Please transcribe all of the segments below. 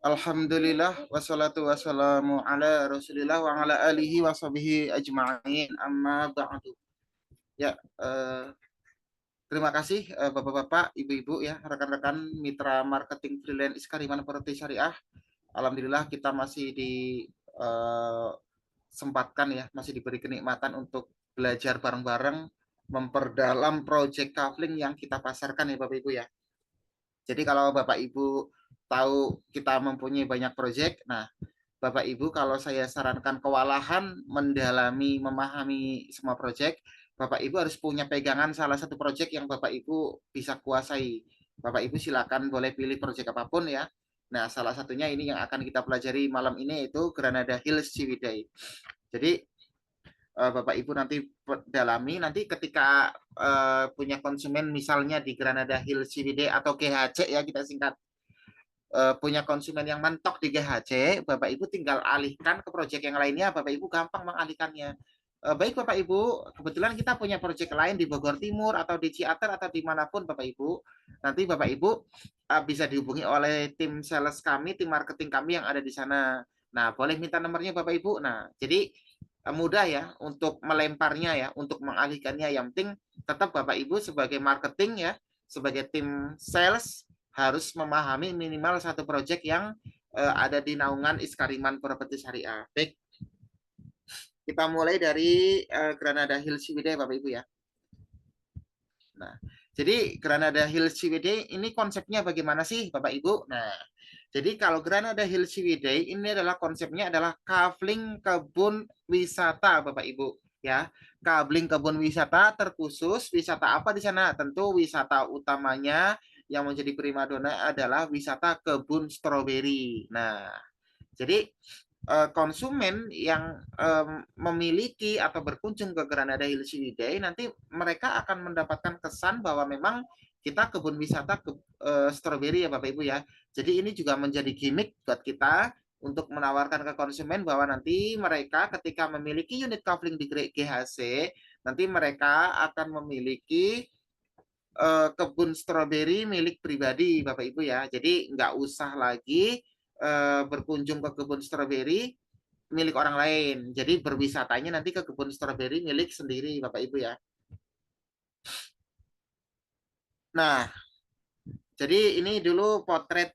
Alhamdulillah wassalatu wassalamu ala Rasulillah wa ala alihi wa sahbihi ajma'in amma ba'du. Ya, terima kasih Bapak-bapak, Ibu-ibu ya, rekan-rekan mitra marketing freelance Iskariman Properti Syariah. Alhamdulillah kita masih disempatkan ya, masih diberi kenikmatan untuk belajar bareng-bareng memperdalam project kafling yang kita pasarkan ya Bapak Ibu ya. Jadi kalau Bapak Ibu tahu kita mempunyai banyak proyek, nah Bapak Ibu kalau saya sarankan kewalahan mendalami, memahami semua proyek, Bapak Ibu harus punya pegangan salah satu proyek yang Bapak Ibu bisa kuasai. Bapak Ibu silakan boleh pilih proyek apapun ya. Nah, salah satunya ini yang akan kita pelajari malam ini itu Granada Hills Ciwidey. Jadi Bapak Ibu nanti dalami nanti ketika punya konsumen misalnya di Granada Hills Ciwidey atau GHC ya kita singkat, punya konsumen yang mentok di GHC, Bapak Ibu tinggal alihkan ke proyek yang lainnya, Bapak Ibu gampang mengalihkannya. Baik Bapak Ibu, kebetulan kita punya proyek lain di Bogor Timur atau di Ciater atau dimanapun Bapak Ibu, nanti Bapak Ibu bisa dihubungi oleh tim sales kami, tim marketing kami yang ada di sana. Nah, boleh minta nomornya Bapak Ibu. Nah, jadi mudah ya untuk melemparnya ya, untuk mengalihkannya. Yang penting tetap Bapak Ibu sebagai marketing ya, sebagai tim sales harus memahami minimal satu proyek yang ada di naungan Iskariman Properti Syariah. Baik, kita mulai dari Granada Hills Ciwidey Bapak Ibu ya. Nah, jadi Granada Hills Ciwidey ini konsepnya bagaimana sih Bapak Ibu? Nah, jadi kalau Granada Hills Ciwidey ini adalah konsepnya adalah kafling kebun wisata Bapak Ibu ya. Kafling kebun wisata terkhusus wisata apa di sana? Tentu wisata utamanya yang menjadi primadona adalah wisata kebun stroberi. Nah, jadi konsumen yang memiliki atau berkunjung ke Granada Hills Ciwidey nanti mereka akan mendapatkan kesan bahwa memang kita kebun wisata stroberi ya Bapak Ibu ya. Jadi ini juga menjadi gimmick buat kita untuk menawarkan ke konsumen bahwa nanti mereka ketika memiliki unit kafling di GHC nanti mereka akan memiliki kebun stroberi milik pribadi Bapak Ibu ya. Jadi nggak usah lagi berkunjung ke kebun stroberi milik orang lain. Jadi berwisatanya nanti ke kebun stroberi milik sendiri Bapak Ibu ya. Nah, jadi ini dulu potret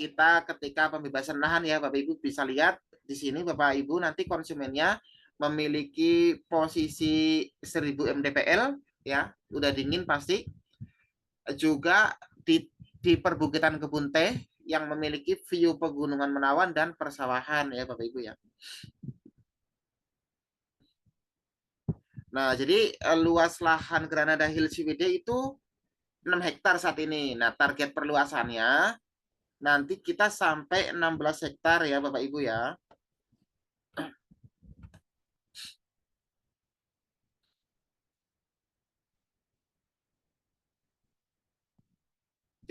kita ketika pembebasan lahan ya Bapak Ibu bisa lihat di sini Bapak Ibu nanti konsumennya memiliki posisi 1000 mdpl ya, udah dingin pasti. Juga di perbukitan kebun teh yang memiliki view pegunungan Menawan dan persawahan ya Bapak Ibu ya. Nah, jadi luas lahan Granada Hills Ciwidey itu 6 hektar saat ini. Nah, target perluasannya nanti kita sampai 16 hektar ya Bapak Ibu ya.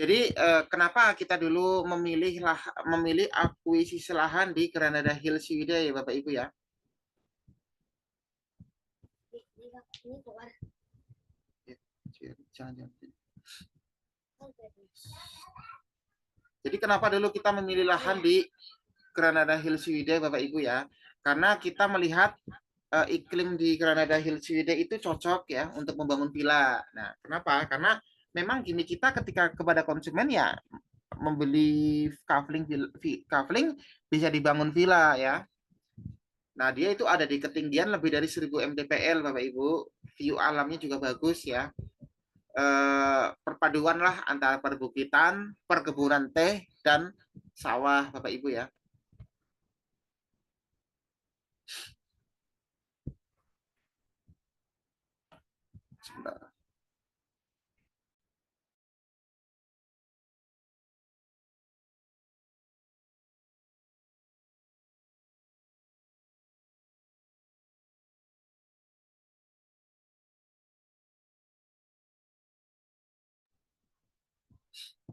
Jadi kenapa kita dulu memilih akuisisi lahan di Granada Hills Ciwidey Bapak Ibu ya? Jadi kenapa dulu kita memilih lahan di Granada Hills Ciwidey Bapak Ibu ya? Karena kita melihat iklim di Granada Hills Ciwidey itu cocok ya untuk membangun villa. Nah, kenapa? Karena memang gini kita ketika kepada konsumen ya membeli kafling bisa dibangun villa ya. Nah, dia itu ada di ketinggian lebih dari 1000 mdpl Bapak Ibu. View alamnya juga bagus ya. Perpaduan lah antara perbukitan, perkebunan teh dan sawah Bapak Ibu ya. Sebentar.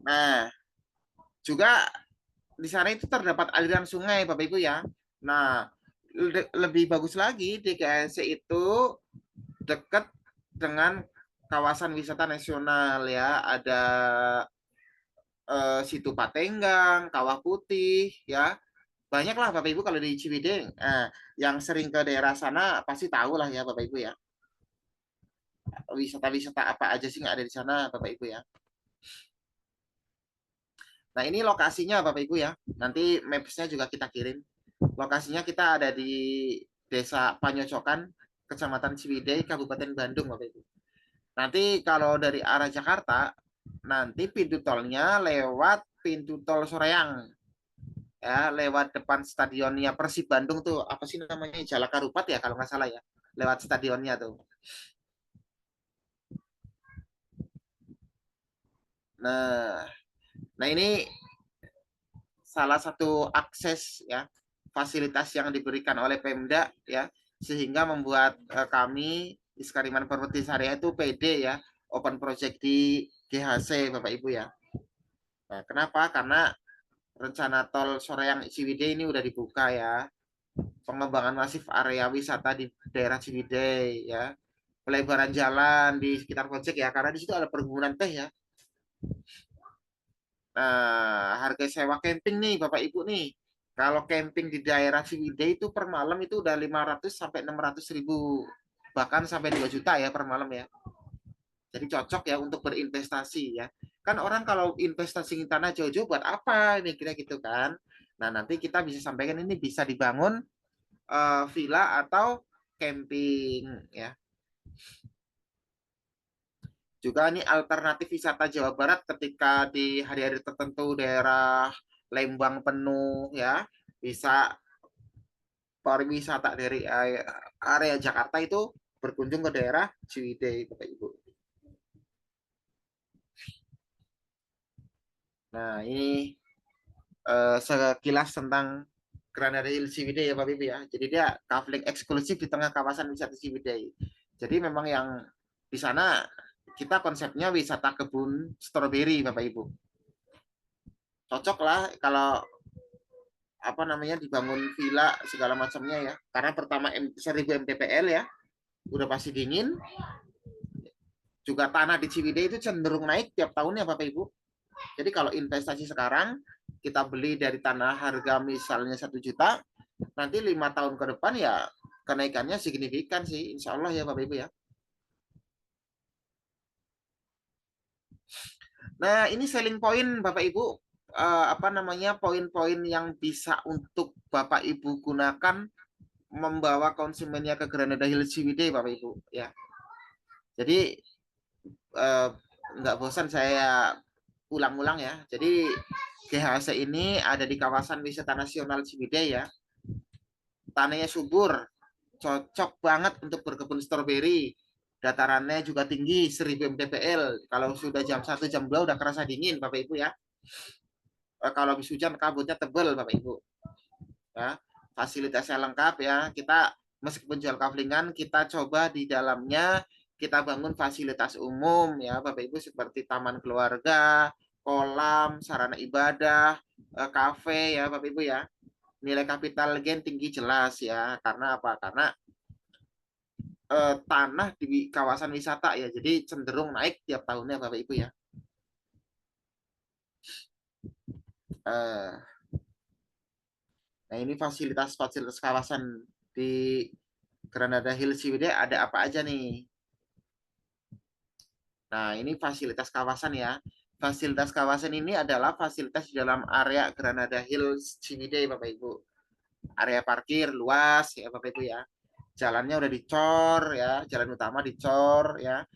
Nah, juga di sana itu terdapat aliran sungai Bapak Ibu ya. Nah, lebih bagus lagi DKSC itu dekat dengan kawasan wisata nasional ya. Ada Situ Patenggang, Kawah Putih, ya banyak lah Bapak Ibu kalau di Ciwidey. Yang sering ke daerah sana pasti tahu lah ya Bapak Ibu ya. Wisata-wisata apa aja sih nggak ada di sana Bapak Ibu ya. Nah ini lokasinya Bapak Ibu ya. Nanti mapsnya juga kita kirim. Lokasinya kita ada di Desa Panyocokan, Kecamatan Ciwidey, Kabupaten Bandung Bapak Ibu. Nanti kalau dari arah Jakarta, nanti pintu tolnya lewat pintu tol Soreang. Ya, lewat depan stadionnya Persib Bandung tuh, apa sih namanya? Jalaka Rupat ya kalau nggak salah ya. Lewat stadionnya tuh. Nah, nah ini salah satu akses ya fasilitas yang diberikan oleh Pemda ya sehingga membuat kami di Skariman Property Syariah itu PD ya open project di GHC Bapak Ibu ya. Nah, kenapa? Karena rencana tol Soreang Ciwidey ini udah dibuka ya. Pengembangan masif area wisata di daerah Ciwidey ya. Pelebaran jalan di sekitar project ya karena di situ ada perkebunan teh ya. Nah, harga sewa camping nih Bapak Ibu nih. Kalau camping di daerah Ciwidey itu per malam itu udah 500 sampai 600 ribu. Bahkan sampai 2 juta ya per malam ya. Jadi cocok ya untuk berinvestasi ya. Kan orang kalau investasi di tanah jauh-jauh buat apa ini kira gitu kan. Nah, nanti kita bisa sampaikan ini bisa dibangun villa atau camping ya. Juga ini alternatif wisata Jawa Barat ketika di hari-hari tertentu daerah Lembang penuh ya bisa pariwisata dari area Jakarta itu berkunjung ke daerah Ciwidey Bapak Ibu. Nah ini sekilas tentang Granada Hill Ciwidey ya Bapak Ibu ya. Jadi dia kafling eksklusif di tengah kawasan wisata Ciwidey. Jadi memang yang di sana kita konsepnya wisata kebun stroberi Bapak Ibu. Cocok lah kalau apa namanya dibangun villa segala macamnya ya. Karena pertama 1000 mdpl ya, udah pasti dingin. Juga tanah di Ciwidey itu cenderung naik tiap tahunnya Bapak Ibu. Jadi kalau investasi sekarang kita beli dari tanah harga misalnya 1 juta, nanti 5 tahun ke depan ya kenaikannya signifikan sih, insya Allah ya Bapak Ibu ya. Nah ini selling point Bapak Ibu, apa namanya poin-poin yang bisa untuk Bapak Ibu gunakan membawa konsumennya ke Granada Hills Ciwidey Bapak Ibu ya. Jadi eh, nggak bosan saya ulang-ulang ya. Jadi GHC ini ada di kawasan wisata nasional Ciwidey ya. Tanahnya subur, cocok banget untuk berkebun stroberi. Datarannya juga tinggi 1000 mdpl. Kalau sudah jam 1 jam 2 udah kerasa dingin Bapak Ibu ya. Kalau habis hujan kabutnya tebel Bapak Ibu. Ya, fasilitasnya lengkap ya. Kita meskipun jual kaflingan, kita coba di dalamnya kita bangun fasilitas umum ya Bapak Ibu seperti taman keluarga, kolam, sarana ibadah, kafe ya Bapak Ibu ya. Nilai kapital gain tinggi jelas ya. Karena apa? Karena tanah di kawasan wisata ya. Jadi cenderung naik tiap tahunnya Bapak Ibu ya. Eh, nah ini fasilitas-fasilitas kawasan di Granada Hills Ciwidey ada apa aja nih? Nah, ini fasilitas kawasan ya. Fasilitas kawasan ini adalah fasilitas di dalam area Granada Hills Ciwidey, Bapak Ibu. Area parkir luas ya, Bapak Ibu ya. Jalannya udah dicor ya, jalan utama dicor ya.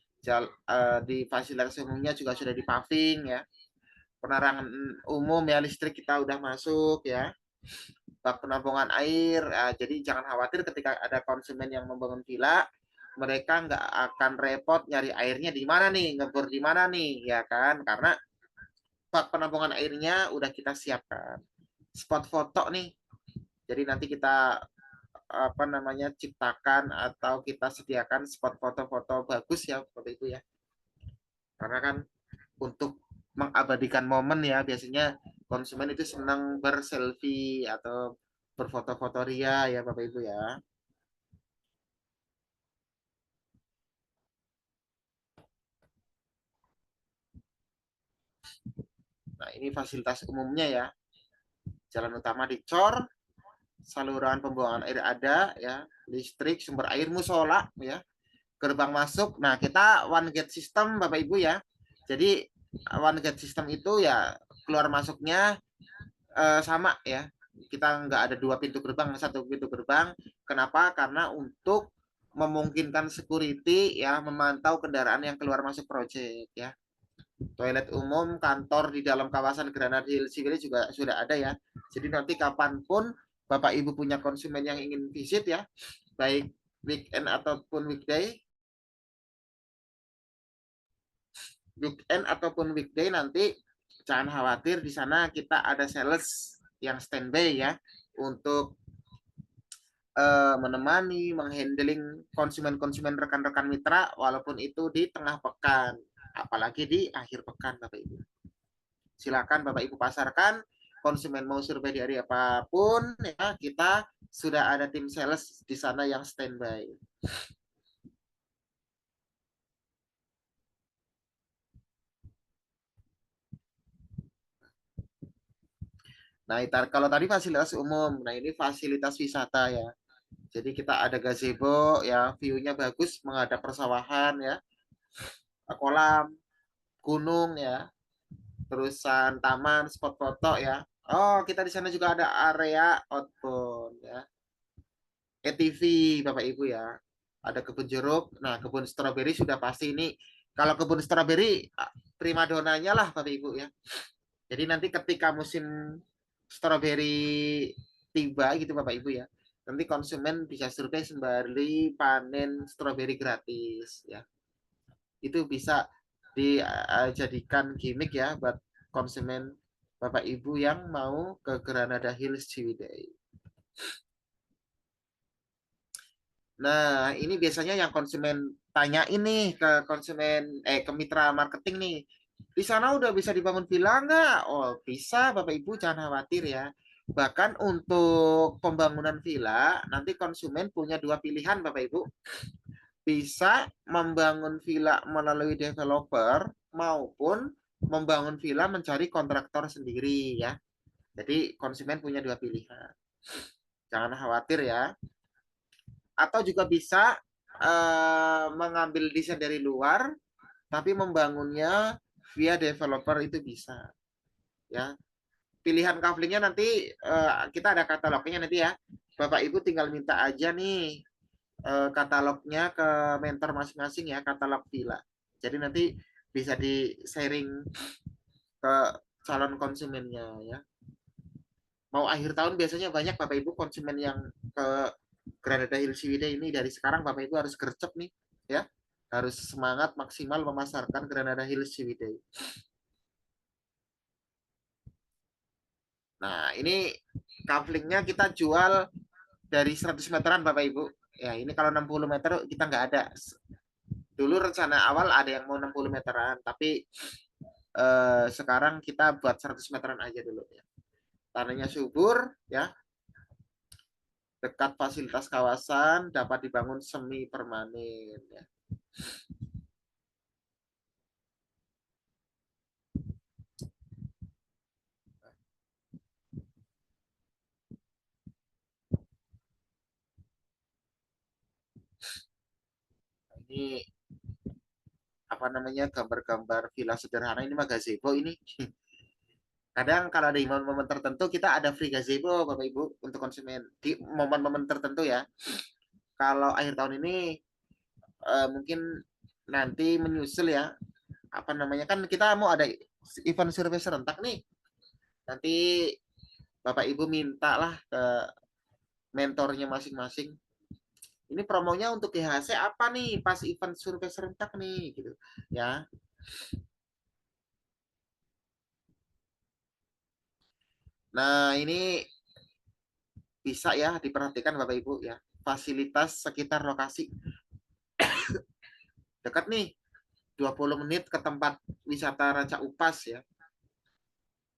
Di fasilitas umumnya juga sudah dipaving ya. Penerangan umum ya, listrik kita udah masuk ya. Bak penampungan air, jadi jangan khawatir ketika ada konsumen yang membangun villa, mereka nggak akan repot nyari airnya di mana nih, ngebor di mana nih, ya kan? Karena bak penampungan airnya udah kita siapkan. Spot foto nih, jadi nanti kita apa namanya ciptakan atau kita sediakan spot foto-foto bagus ya Bapak Ibu ya. Karena kan untuk mengabadikan momen ya biasanya konsumen itu senang berselfie atau berfoto-foto ria ya Bapak Ibu ya. Nah ini fasilitas umumnya ya. Jalan utama dicor, saluran pembuangan air ada ya, listrik, sumber air, musola ya, gerbang masuk. Nah, kita one gate system Bapak Ibu ya. Jadi one gate system itu ya keluar masuknya sama ya. Kita nggak ada dua pintu gerbang, satu pintu gerbang. Kenapa? Karena untuk memungkinkan security ya memantau kendaraan yang keluar masuk proyek ya. Toilet umum, kantor di dalam kawasan Granada Hills Village juga sudah ada ya. Jadi nanti kapanpun Bapak Ibu punya konsumen yang ingin visit ya, baik weekend ataupun weekday nanti jangan khawatir, di sana kita ada sales yang standby ya untuk menemani, menghandling konsumen-konsumen rekan-rekan mitra walaupun itu di tengah pekan, apalagi di akhir pekan Bapak Ibu. Silakan Bapak Ibu pasarkan, konsumen mau survei di hari apapun ya, kita sudah ada tim sales di sana yang standby. Nah, kalau tadi fasilitas umum, nah ini fasilitas wisata ya. Jadi kita ada gazebo ya, view-nya bagus menghadap persawahan ya, kolam, gunung ya, terusan taman, spot foto ya. Oh, kita di sana juga ada area outbound ya. ATV Bapak Ibu ya. Ada kebun jeruk. Nah, kebun stroberi sudah pasti ini. Kalau kebun stroberi primadonanya lah Bapak Ibu ya. Jadi nanti ketika musim stroberi tiba gitu Bapak Ibu ya. Nanti konsumen bisa survei sembari panen stroberi gratis ya. Itu bisa dijadikan gimmick ya buat konsumen Bapak Ibu yang mau ke Granada Hills Ciwidey. Nah, ini biasanya yang konsumen tanya ini ke konsumen ke mitra marketing nih. Di sana udah bisa dibangun villa nggak? Oh, bisa Bapak Ibu, jangan khawatir ya. Bahkan untuk pembangunan villa, nanti konsumen punya dua pilihan Bapak Ibu. Bisa membangun villa melalui developer maupun membangun villa mencari kontraktor sendiri ya. Jadi konsumen punya dua pilihan. Jangan khawatir ya. Atau juga bisa mengambil desain dari luar tapi membangunnya via developer itu bisa ya. Pilihan kaflingnya nanti kita ada katalognya nanti ya. Bapak Ibu tinggal minta aja nih katalognya ke mentor masing-masing ya, katalog villa. Jadi nanti bisa di sharing ke calon konsumennya ya. Mau akhir tahun biasanya banyak Bapak Ibu konsumen yang ke Granada Hills Ciwidey ini. Dari sekarang Bapak Ibu harus gercep nih ya. Harus semangat maksimal memasarkan Granada Hills Ciwidey. Nah, ini kaflingnya kita jual dari 100 meteran Bapak Ibu. Ya, ini kalau 60 meter kita nggak ada. Dulu rencana awal ada yang mau 60 meteran, tapi sekarang kita buat 100 meteran aja dulu ya. Tanahnya subur ya, dekat fasilitas kawasan, dapat dibangun semi permanen ya. Ini apa namanya, gambar-gambar villa sederhana ini mah gazebo ini. Kadang kalau ada momen-momen tertentu kita ada free gazebo Bapak Ibu untuk konsumen di momen-momen tertentu ya. Kalau akhir tahun ini mungkin nanti menyusul ya, apa namanya, kan kita mau ada event survei serentak nih. Nanti Bapak Ibu mintalah ke mentornya masing-masing. Ini promonya untuk GHC apa nih pas event survei serentak nih gitu ya. Nah, ini bisa ya diperhatikan Bapak Ibu ya. Fasilitas sekitar lokasi dekat nih, 20 menit ke tempat wisata Ranca Upas ya.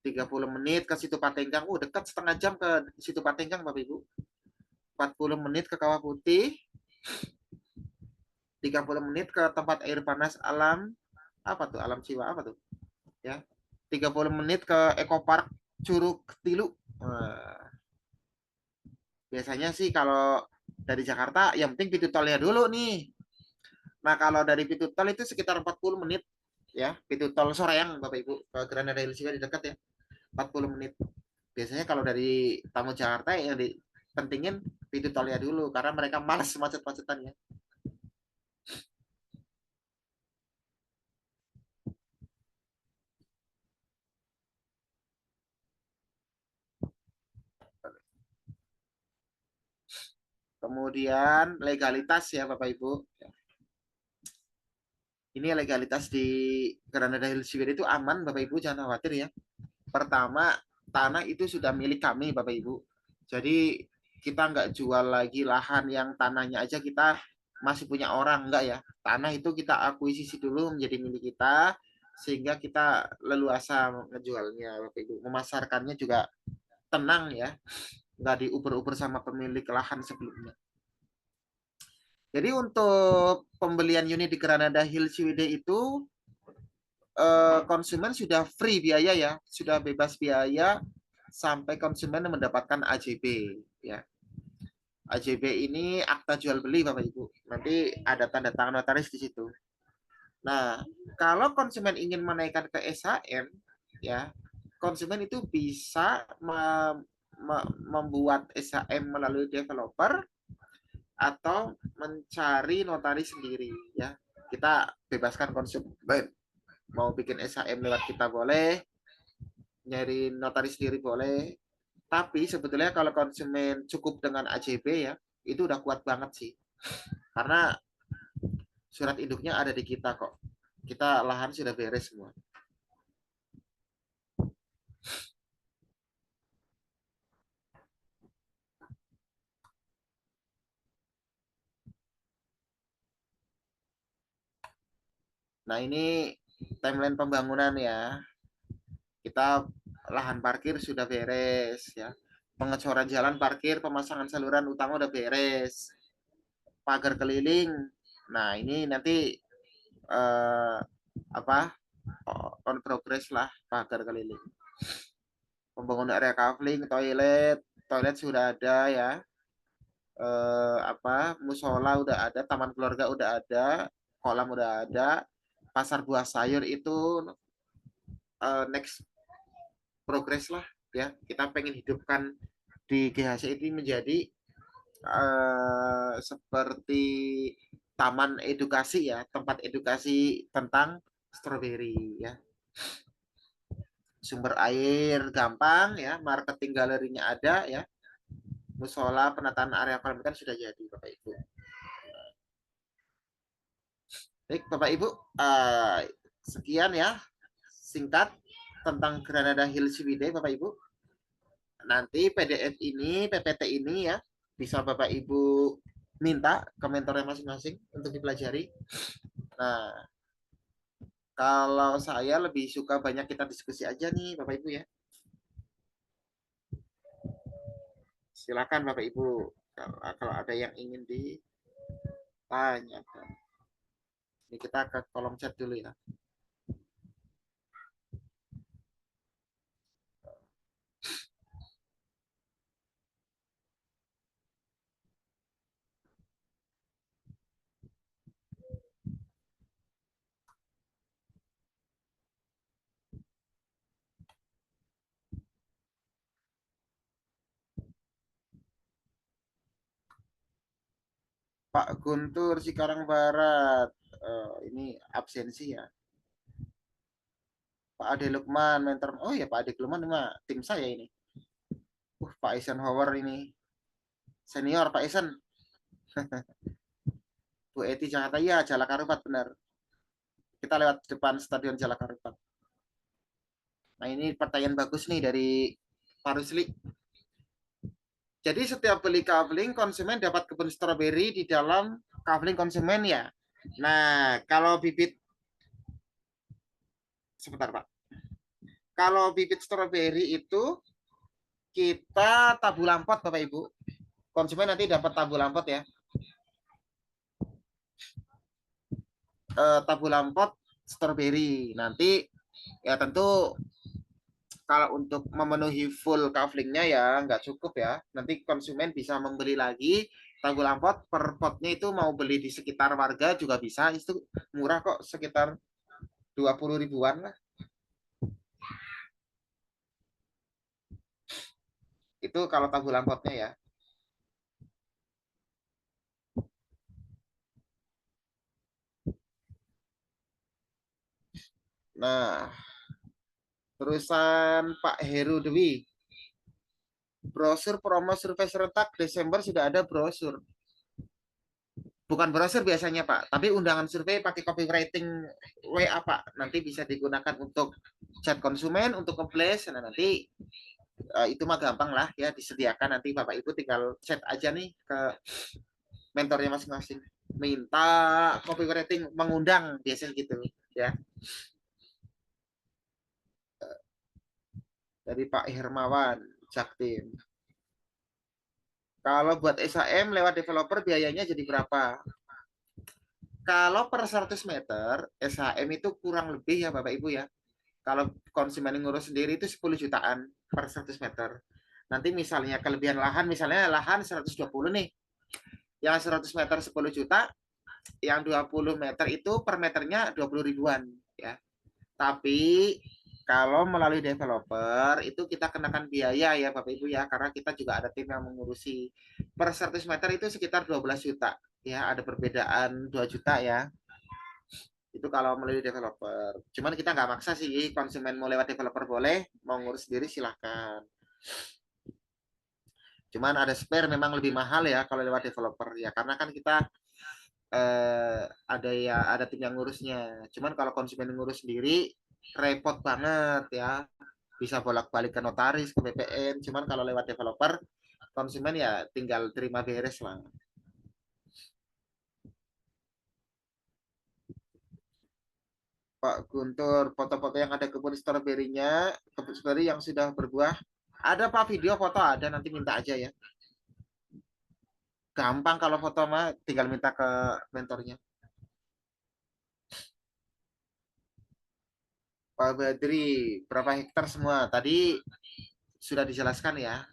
30 menit ke Situ Patenggang. Dekat, setengah jam ke Situ Patenggang Bapak Ibu. 40 menit ke Kawah Putih. 30 menit ke tempat air panas alam apa tuh? Alam Siwa apa tuh? Ya. 30 menit ke Eco Park Curug Tilu. Biasanya sih kalau dari Jakarta yang penting pintu tolnya dulu nih. Nah, kalau dari pintu tol itu sekitar 40 menit ya. Pintu tol Soreang Bapak Ibu ke Granada Hills juga di dekat ya. 40 menit. Biasanya kalau dari tamu Jakarta yang dipentingin pintu tolnya dulu karena mereka malas macet-macetan ya. Kemudian legalitas ya Bapak Ibu. Ini legalitas di Granada Hills itu aman Bapak Ibu, jangan khawatir ya. Pertama, tanah itu sudah milik kami Bapak Ibu. Jadi kita nggak jual lagi lahan yang tanahnya aja kita masih punya orang, enggak ya. Tanah itu kita akuisisi dulu menjadi milik kita sehingga kita leluasa ngejualnya Bapak Ibu. Memasarkannya juga tenang ya, nggak diuber-uber sama pemilik lahan sebelumnya. Jadi untuk pembelian unit di Granada Hills CWD itu konsumen sudah free biaya ya, sudah bebas biaya sampai konsumen mendapatkan AJB ya. AJB ini akta jual beli Bapak Ibu. Nanti ada tanda tangan notaris di situ. Nah, kalau konsumen ingin menaikkan ke SHM ya, konsumen itu bisa membuat SHM melalui developer atau mencari notaris sendiri ya. Kita bebaskan konsumen mau bikin SHM lewat kita boleh, nyari notaris sendiri boleh. Tapi sebetulnya kalau konsumen cukup dengan AJB ya, itu udah kuat banget sih. Karena surat induknya ada di kita kok. Kita lahan sudah beres semua. Nah ini timeline pembangunan ya. Kita lahan parkir sudah beres ya. Pengecoran jalan parkir, pemasangan saluran utama udah beres. Pagar keliling. Nah ini nanti apa on progress lah pagar keliling. Pembangunan area kafling, toilet sudah ada ya. Musola udah ada, taman keluarga udah ada, kolam udah ada, pasar buah sayur itu next progress lah ya. Kita pengen hidupkan di GHC ini menjadi seperti taman edukasi ya, tempat edukasi tentang stroberi ya. Sumber air gampang ya, marketing galerinya ada ya, musola penataan area kolam ikan sudah jadi Bapak Ibu. Baik Bapak Ibu, sekian ya singkat tentang Granada Hills Ciwidey Bapak Ibu. Nanti PDF ini, PPT ini ya bisa Bapak Ibu minta komentarnya masing-masing untuk dipelajari. Nah, kalau saya lebih suka banyak kita diskusi aja nih Bapak Ibu ya. Silakan Bapak Ibu kalau ada yang ingin ditanyakan. Ini kita ke kolom chat dulu ya. Pak Guntur Cikarang Barat. Ini absensi ya. Pak Ade Lukman, mentor. Oh ya Pak Ade Lukman ini mah tim saya ini. Pak Eisenhower ini senior Pak Eisen. Bu Eti Jakarta ya, Jalak Harupat benar. Kita lewat depan Stadion Jalak Harupat. Nah ini pertanyaan bagus nih dari Pak Rusli. Jadi setiap beli kafling konsumen dapat kebun stroberi di dalam kafling konsumen ya. Nah kalau bibit sebentar Pak. Kalau bibit stroberi itu kita tabu lampot Bapak Ibu. Konsumen nanti dapat tabu lampot ya. Tabu lampot stroberi. Nanti ya tentu Kalau untuk memenuhi full kaflingnya ya nggak cukup ya. Nanti konsumen bisa membeli lagi tanggul lampot per potnya itu mau beli di sekitar warga juga bisa. Itu murah kok sekitar 20 ribuan lah. Itu kalau tanggul lampotnya ya. Nah, terusan Pak Heru Dewi. Brosur promo survei serentak Desember sudah ada brosur. Bukan brosur biasanya Pak, tapi undangan survei pakai copywriting WA Pak. Nanti bisa digunakan untuk chat konsumen, untuk nge nah nanti itu mah gampang lah ya disediakan nanti Bapak Ibu tinggal chat aja nih ke mentornya masing-masing. Minta copywriting mengundang biasanya gitu ya dari Pak Hermawan Jaktim. Kalau buat SAM lewat developer biayanya jadi berapa? Kalau per 100 meter SHM itu kurang lebih ya Bapak Ibu ya. Kalau konsumen ngurus sendiri itu 10 jutaan per 100 meter. Nanti misalnya kelebihan lahan, misalnya lahan 120 nih. Yang 100 meter 10 juta, yang 20 meter itu per meternya 20 ribuan ya. Tapi kalau melalui developer itu kita kenakan biaya ya Bapak Ibu ya karena kita juga ada tim yang mengurusi. Per 100 meter itu sekitar 12 juta. Ya, ada perbedaan 2 juta ya. Itu kalau melalui developer. Cuman kita nggak maksa sih, konsumen mau lewat developer boleh, mau ngurus sendiri silahkan. Cuman ada spare memang lebih mahal ya kalau lewat developer ya karena kan kita ada ya ada tim yang ngurusnya. Cuman kalau konsumen ngurus sendiri repot banget ya. Bisa bolak-balik ke notaris, ke BPN. Cuman kalau lewat developer konsumen ya tinggal terima beres lah. Pak Guntur, foto-foto yang ada kebun stroberinya, kebun stroberi yang sudah berbuah. Ada Pak video foto ada nanti minta aja ya. Gampang kalau foto mah tinggal minta ke mentornya. Pak Badri, berapa hektar semua? Tadi sudah dijelaskan ya.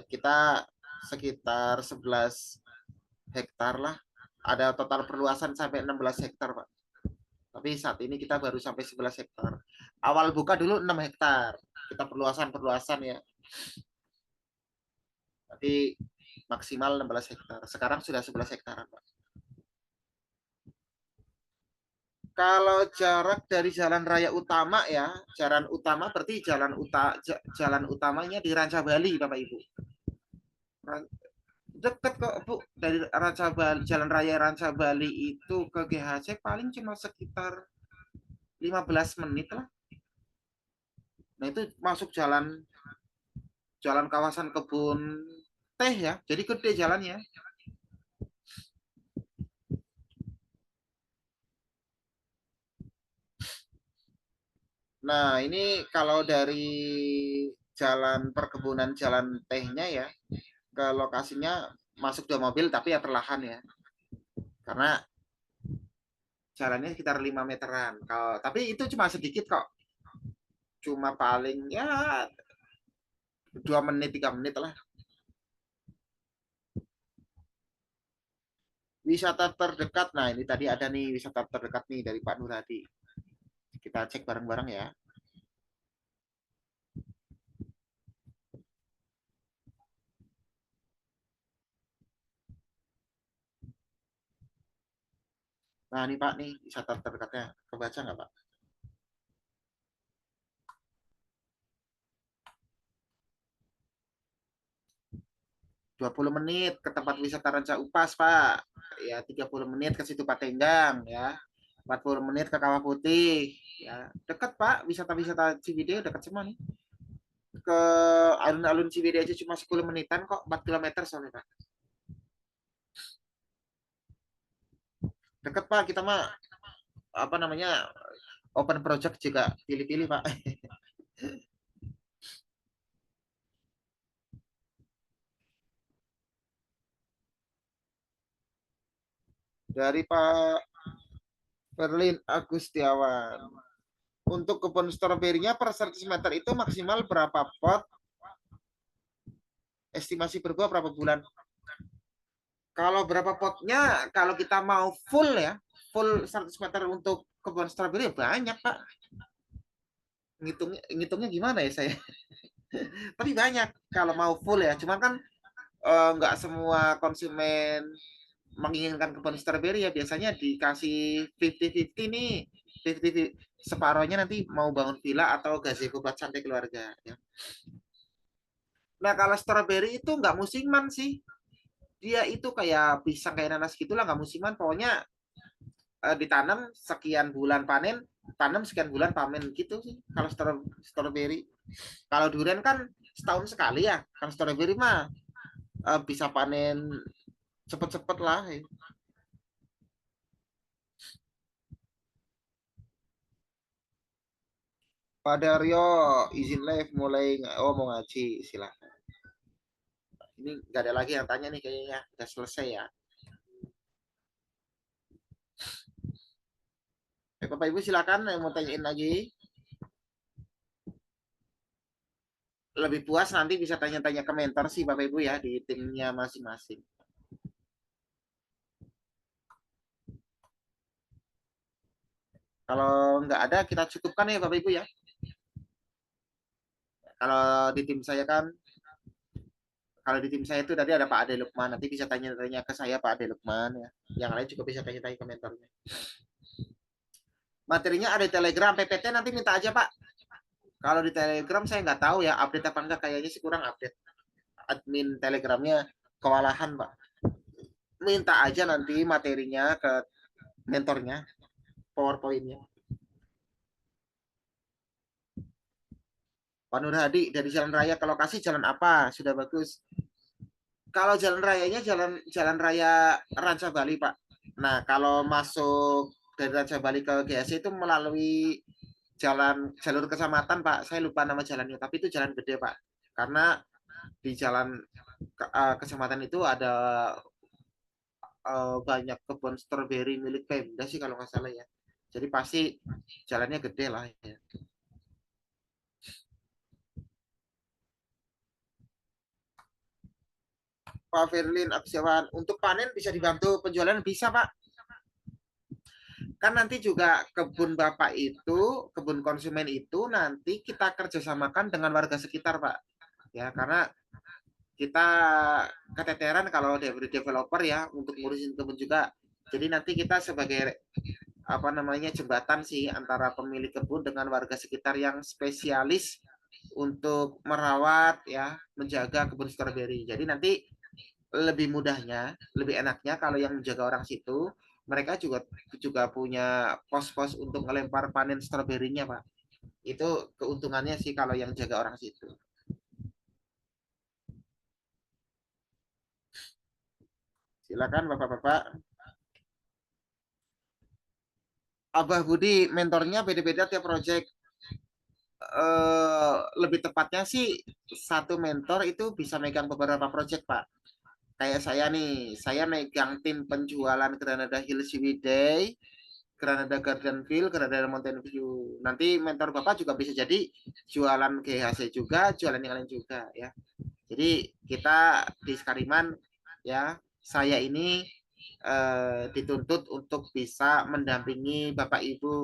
Kita sekitar 11 hektar lah. Ada total perluasan sampai 16 hektar, Pak. Tapi saat ini kita baru sampai 11 hektar. Awal buka dulu 6 hektar. Kita perluasan-perluasan ya. Tapi maksimal 16 hektar. Sekarang sudah 11 hektar, Pak. Kalau jarak dari jalan raya utama ya, jalan utama berarti jalan utamanya di Ranca Bali, Bapak Ibu. Deket kok Bu, dari Ranca Bali, jalan raya Ranca Bali itu ke GHC paling cuma sekitar 15 menit lah. Nah itu masuk jalan jalan kawasan kebun teh ya, jadi gede jalannya. Nah ini kalau dari jalan perkebunan jalan tehnya ya, ke lokasinya masuk dua mobil tapi ya perlahan ya. Karena jalannya sekitar 5 meteran. Kalau tapi itu cuma sedikit kok. Cuma paling ya 2 menit 3 menit lah. Wisata terdekat. Nah, ini tadi ada nih wisata terdekat nih dari Pak Nuradi. Kita cek bareng-bareng ya. Nah, ini Pak nih wisata terdekatnya. Kebaca nggak Pak? 20 menit ke tempat wisata Ranca Upas, Pak. Ya, 30 menit ke situ Patenggang ya. 40 menit ke Kawah Putih. Ya, dekat Pak, wisata-wisata Ciwidey dekat semua nih. Ke alun-alun Ciwidey aja cuma 10 menitan kok, 4 kilometer soalnya Pak. Dekat Pak, kita mah apa namanya open project juga pilih-pilih Pak. Dari Pak Berlin Agustiawan. Untuk kebun stroberinya per 100 meter itu maksimal berapa pot? Estimasi berbuah berapa bulan? Kalau berapa potnya, kalau kita mau full ya, full 100 meter untuk kebun stroberi ya banyak, Pak. Ngitungnya gimana ya saya? Tapi banyak kalau mau full ya. Cuman kan nggak semua konsumen menginginkan kebun stroberi ya. Biasanya dikasih 50-50 nih. 50-50. Separohnya nanti mau bangun villa atau gazebo buat santai keluarga. Ya. Nah kalau stroberi itu nggak musiman sih. Dia itu kayak pisang kayak nanas gitulah nggak musiman. Pokoknya ditanam sekian bulan panen, tanam sekian bulan panen gitu sih. Kalau stroberi. Kalau durian kan setahun sekali ya. Kalau stroberi mah bisa panen cepet-cepet lah. Pak Daryo, izin live mulai mau ngaji, silahkan. Ini nggak ada lagi yang tanya nih kayaknya, udah selesai ya. Bapak Ibu silakan yang mau tanyain lagi. Lebih puas nanti bisa tanya-tanya ke mentor sih Bapak Ibu ya di timnya masing-masing. Kalau nggak ada kita cukupkan ya Bapak Ibu ya. Kalau di tim saya kan, kalau di tim saya itu tadi ada Pak Ade Lukman, nanti bisa tanya-tanya ke saya Pak Ade Lukman ya. Yang lain juga bisa tanya-tanya ke mentornya. Materinya ada di Telegram, PPT nanti minta aja Pak. Kalau di Telegram saya nggak tahu ya update apa enggak, kayaknya sih kurang update. Admin Telegramnya kewalahan Pak. Minta aja nanti materinya ke mentornya, PowerPoint-nya. Pak Nur Hadi dari Jalan Raya ke lokasi jalan apa? Sudah bagus. Kalau jalan rayanya jalan raya Ranca Bali Pak. Nah kalau masuk dari Ranca Bali ke GSC itu melalui jalur kecamatan Pak. Saya lupa nama jalannya, tapi itu jalan gede Pak. Karena di jalan kecamatan itu ada banyak kebun stroberi milik Pemda sih kalau nggak salah ya. Jadi pasti jalannya gede lah ya. Pak Firlin Absiawan, untuk panen bisa dibantu penjualan bisa Pak. Kan nanti juga kebun Bapak itu, kebun konsumen itu nanti kita kerjasamakan dengan warga sekitar Pak. Ya karena kita keteteran kalau dari developer ya untuk ngurusin kebun juga. Jadi nanti kita sebagai apa namanya jembatan sih antara pemilik kebun dengan warga sekitar yang spesialis untuk merawat ya menjaga kebun stroberi. Jadi nanti lebih mudahnya, lebih enaknya kalau yang menjaga orang situ mereka juga juga punya pos-pos untuk melempar panen stroberinya Pak. Itu keuntungannya sih kalau yang jaga orang situ. Silakan Bapak-bapak. Abah Budi mentornya beda-beda tiap project. Lebih tepatnya sih satu mentor itu bisa megang beberapa project Pak. Kayak saya nih, saya megang tim penjualan Granada Hills Ciwidey, Granada Gardenville, Granada Mountain View. Nanti mentor Bapak juga bisa jadi jualan GHC juga, jualan yang lain juga ya. Jadi kita di Skariman ya, saya ini dituntut untuk bisa mendampingi Bapak Ibu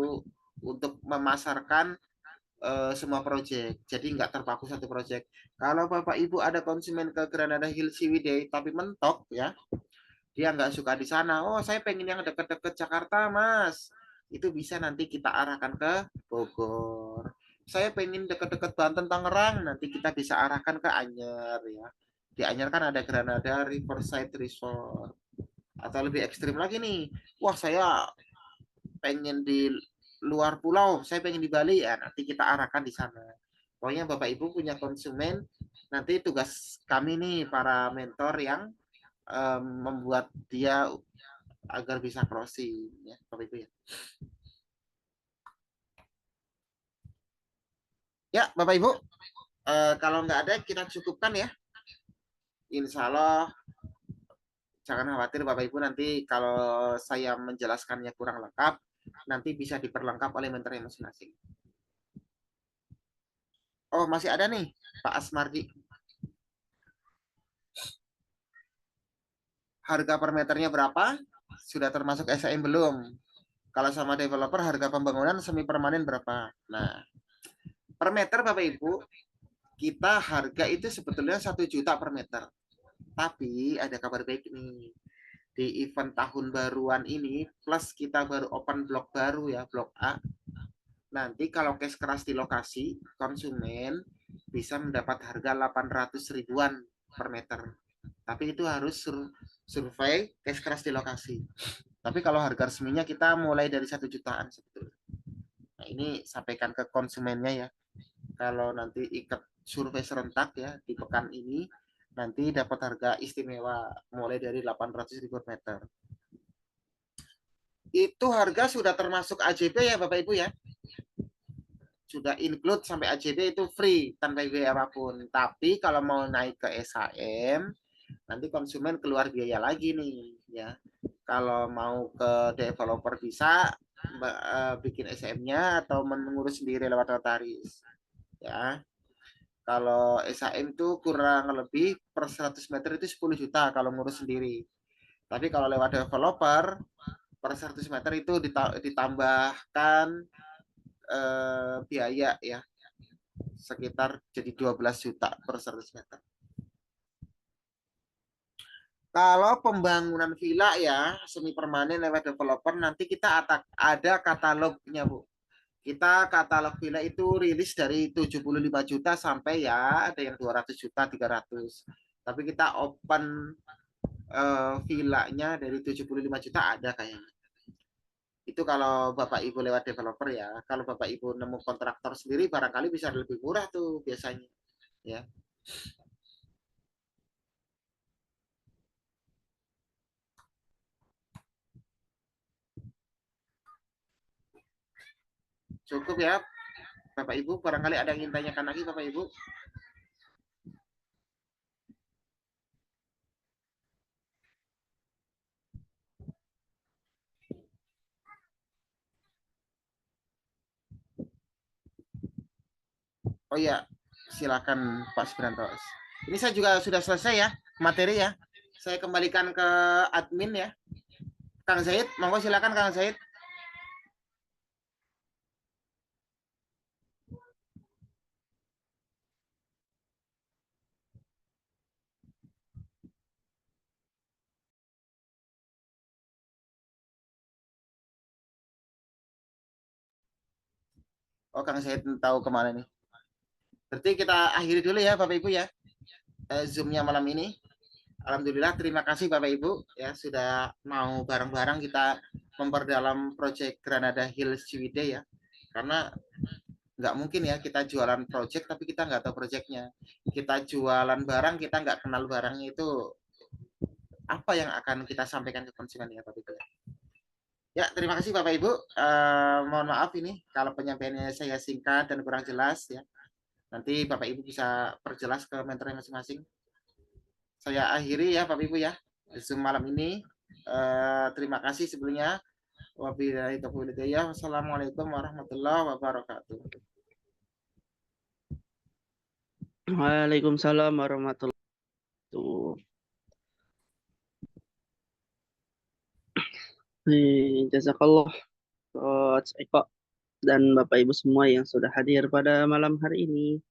untuk memasarkan semua proyek. Jadi nggak terpaku satu proyek. Kalau Bapak Ibu ada konsumen ke Granada Hills Ciwidey tapi mentok ya, dia nggak suka di sana. Oh, saya pengen yang deket-deket Jakarta, Mas. Itu bisa nanti kita arahkan ke Bogor. Saya pengen deket-deket Banten, Tangerang. Nanti kita bisa arahkan ke Anyer ya. Di Anyer kan ada Granada Riverside Resort. Atau lebih ekstrim lagi nih. Wah, saya pengen di luar pulau, saya pengen di Bali ya. Nanti kita arahkan di sana. Pokoknya Bapak Ibu punya konsumen, nanti tugas kami nih para mentor yang membuat dia agar bisa crossing ya Bapak Ibu ya. Ya Bapak Ibu, kalau nggak ada kita cukupkan ya. Insya Allah jangan khawatir Bapak Ibu nanti kalau saya menjelaskannya kurang lengkap, nanti bisa diperlengkap oleh mentornya masing-masing. Oh, masih ada nih, Pak Asmardi. Harga per meternya berapa? Sudah termasuk SIM belum? Kalau sama developer, harga pembangunan semi permanen berapa? Nah, per meter Bapak Ibu, kita harga itu sebetulnya 1 juta per meter. Tapi ada kabar baik nih. Di event tahun baruan ini, plus kita baru open blok baru ya, blok A. Nanti kalau cash keras di lokasi, konsumen bisa mendapat harga 800 ribuan per meter. Tapi itu harus survei cash keras di lokasi. Tapi kalau harga resminya kita mulai dari 1 jutaan sebetulnya. Nah, ini sampaikan ke konsumennya ya. Kalau nanti ikut survei serentak ya di pekan ini, nanti dapat harga istimewa mulai dari 800 ribu meter. Itu harga sudah termasuk AJB ya Bapak Ibu ya. Sudah include sampai AJB itu free tanpa biaya apapun. Tapi kalau mau naik ke SHM, nanti konsumen keluar biaya lagi nih ya. Kalau mau ke developer bisa bikin SHM-nya atau mengurus sendiri lewat notaris ya. Kalau SHM itu kurang lebih per 100 meter itu 10 juta kalau ngurus sendiri. Tapi kalau lewat developer per 100 meter itu ditambahkan biaya ya sekitar jadi 12 juta per 100 meter. Kalau pembangunan villa ya semi permanen lewat developer nanti kita ada katalognya Bu. Kita katalog villa itu rilis dari 75 juta sampai ya ada yang 200 juta, 300. Tapi kita open villanya dari 75 juta ada kayaknya. Itu kalau Bapak Ibu lewat developer ya. Kalau Bapak Ibu nemu kontraktor sendiri barangkali bisa lebih murah tuh biasanya ya. Cukup ya Bapak Ibu, barangkali ada yang ingin tanyakan lagi Bapak Ibu. Oh iya, silakan Pak Subrantos. Ini saya juga sudah selesai ya materi ya. Saya kembalikan ke admin ya. Kang Zaid, monggo silakan Kang Zaid. Oh, Kang Zaid tahu kemana nih. Berarti kita akhiri dulu ya Bapak Ibu ya. Zoom-nya malam ini. Alhamdulillah, terima kasih Bapak Ibu ya sudah mau bareng-bareng kita memperdalam proyek Granada Hills Ciwidey ya. Karena nggak mungkin ya kita jualan project tapi kita nggak tahu projectnya. Kita jualan barang kita nggak kenal barangnya itu apa yang akan kita sampaikan ke konsumen ya Bapak Ibu ya. Ya, terima kasih Bapak Ibu. Mohon maaf ini kalau penyampaiannya saya singkat dan kurang jelas ya. Nanti Bapak Ibu bisa perjelas ke mentornya masing-masing. Saya akhiri ya Bapak Ibu ya. Zoom malam ini. Terima kasih sebelumnya. Wabillahi taufiq hidayah. Wassalamualaikum warahmatullahi wabarakatuh. Waalaikumsalam warahmatullahi wabarakatuh. Jazakallah Coach Eko dan Bapak Ibu semua yang sudah hadir pada malam hari ini.